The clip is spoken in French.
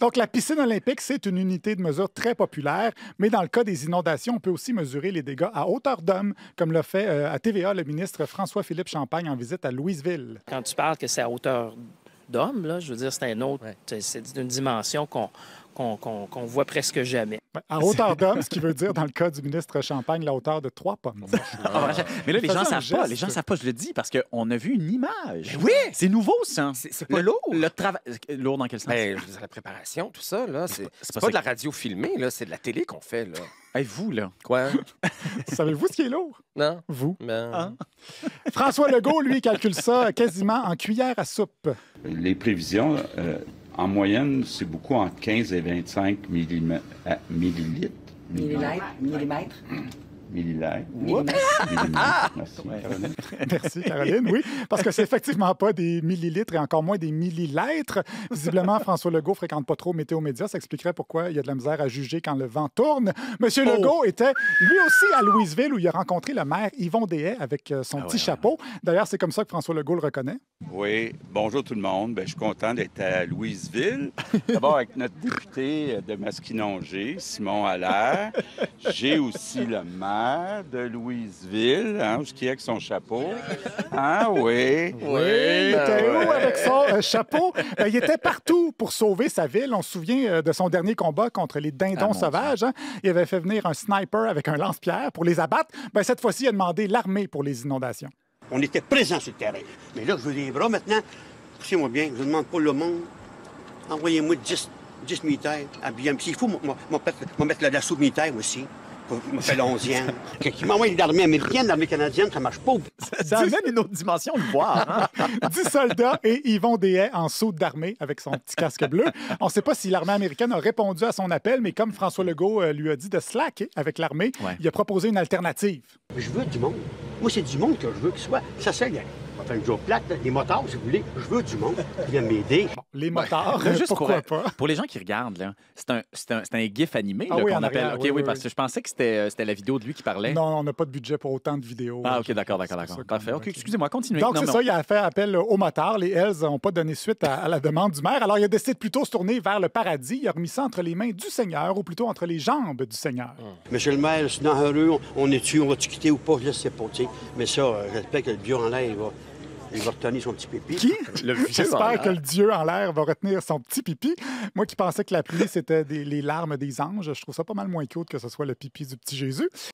Donc, la piscine olympique, c'est une unité de mesure très populaire, mais dans le cas des inondations, on peut aussi mesurer les dégâts à hauteur d'homme, comme l'a fait à TVA le ministre François-Philippe Champagne en visite à Louisville. Quand tu parles que c'est à hauteur d'homme, là, je veux dire, c'est un autre, c'est une dimension qu'on voit presque jamais. À hauteur d'homme, ce qui veut dire, dans le cas du ministre Champagne, la hauteur de 3 pommes. Mais là, les gens savent geste. pas. Les gens savent pas, je le dis, parce qu'on a vu une image. Oui! C'est nouveau, ça. C'est pas lourd. Le travail. Lourd dans quel sens? Ben, je veux dire, la préparation, tout ça, là, c'est pas pas ça de la radio filmée, là, c'est de la télé qu'on fait, là. Hey, vous, là. Quoi? Savez-vous ce qui est lourd? Non? Vous. Ben... François Legault, lui, calcule ça quasiment en cuillère à soupe. Les prévisions, en moyenne, c'est beaucoup entre 15 et 25 millilitres. Millimètres. Millilitres. Merci, Caroline. Merci, Caroline. Oui, parce que c'est effectivement pas des millilitres et encore moins des millilètres. Visiblement, François Legault fréquente pas trop Météo Média. Ça expliquerait pourquoi il y a de la misère à juger quand le vent tourne. Monsieur Legault était lui aussi à Louisville où il a rencontré le maire Yvon Dehaye avec son petit chapeau. D'ailleurs, c'est comme ça que François Legault le reconnaît. Oui, bonjour tout le monde. Bien, je suis content d'être à Louisville. D'abord avec notre député de Masquinongé, Simon Allaire. J'ai aussi le maire de Louisville, qui est avec son chapeau. Ah oui. Oui, il était où avec son chapeau? Il était partout pour sauver sa ville. On se souvient de son dernier combat contre les dindons sauvages. Hein? Il avait fait venir un sniper avec un lance-pierre pour les abattre. Ben, cette fois-ci, il a demandé l'armée pour les inondations. On était présents sur le terrain. Mais là, je veux des bras maintenant. Poussez-moi bien. Je ne demande pas le monde. Envoyez-moi 10 militaires habillés. S'il faut, mettre la soupe militaire aussi. Je me fais 11e. Qui m'envoie l'armée américaine, l'armée canadienne, ça marche pas. Ça amène une autre dimension de voir. Hein? 10 soldats et Yvon Dehaye en saut d'armée avec son petit casque bleu. On ne sait pas si l'armée américaine a répondu à son appel, mais comme François Legault lui a dit de slacker avec l'armée, il a proposé une alternative. Je veux du monde. Moi, c'est du monde que je veux qu'il soit. Ça sert on va faire une job plate, les motards, si vous voulez. Je veux du monde qui vient m'aider. Bon, les motards, juste pourquoi pas? Pour les gens qui regardent, là, c'est un gif animé là, oui, qu'on en appelle. arrière, OK, oui, parce que je pensais que c'était la vidéo de lui qui parlait. Non, on n'a pas de budget pour autant de vidéos. Ah, OK, d'accord. Parfait. OK, excusez-moi, continuez. Donc, c'est ça, il a fait appel aux motards. Les Hells n'ont pas donné suite à la demande du maire. Alors, il a décidé de plutôt se tourner vers le paradis. Il a remis ça entre les mains du Seigneur, ou plutôt entre les jambes du Seigneur. Monsieur le maire, c'est heureux, on va-tu quitter ou pas? Je ne sais pas, tu sais. Mais ça, j'espère que le Dieu en l'air, il va retenir son petit pipi. Qui? J'espère que le Dieu en l'air va retenir son petit pipi. Moi qui pensais que la pluie, c'était les larmes des anges, je trouve ça pas mal moins cute que ce soit le pipi du petit Jésus.